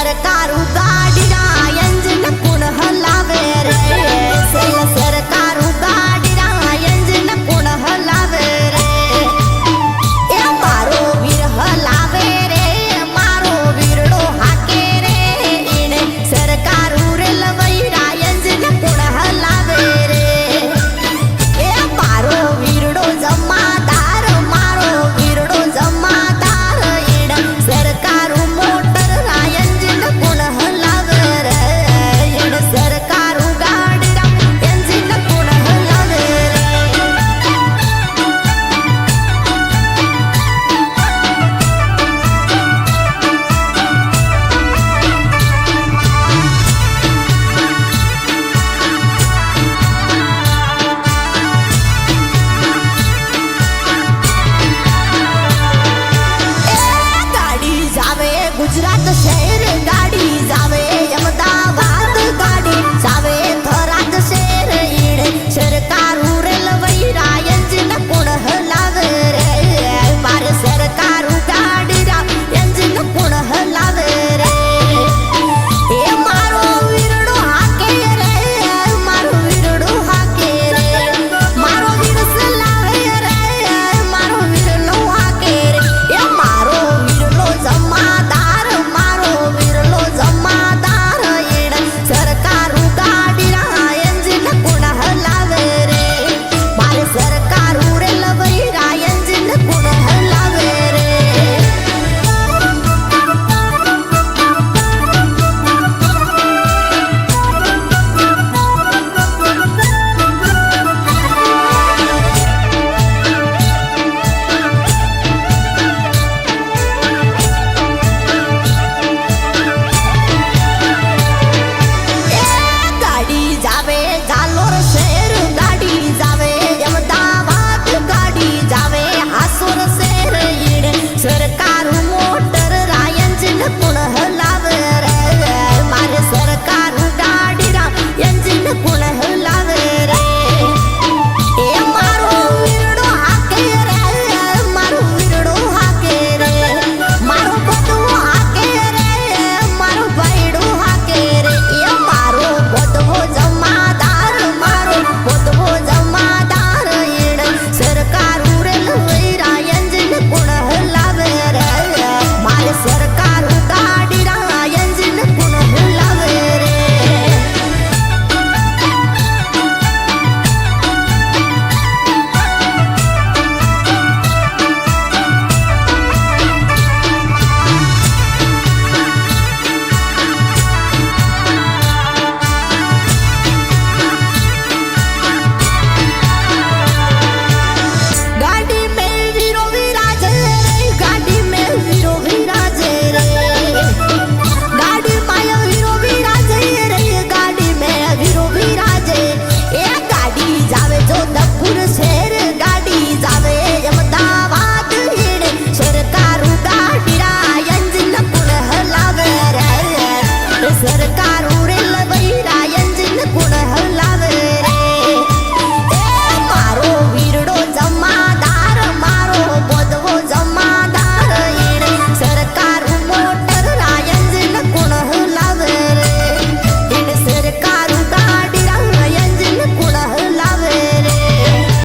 सरकार गाड़ी रा इंजन कुण हलावे रे सरकार गाड़ी रा इंजन कुण हलावे रे ए मारो वीर हलावे रे मारो वीरडो हाके रे इने सरकार रेलवे रा इंजन कुण हलावे रे ए मारो वीरडो जमादार मारो वीरडो जमादार इने सरकार मोटर रा इंजन कुण हलावे रे इने सरकार गाड़ी रा इंजन कुण हलावे रे गाड़ी जावे गुजरात शहर गाड़ी जावे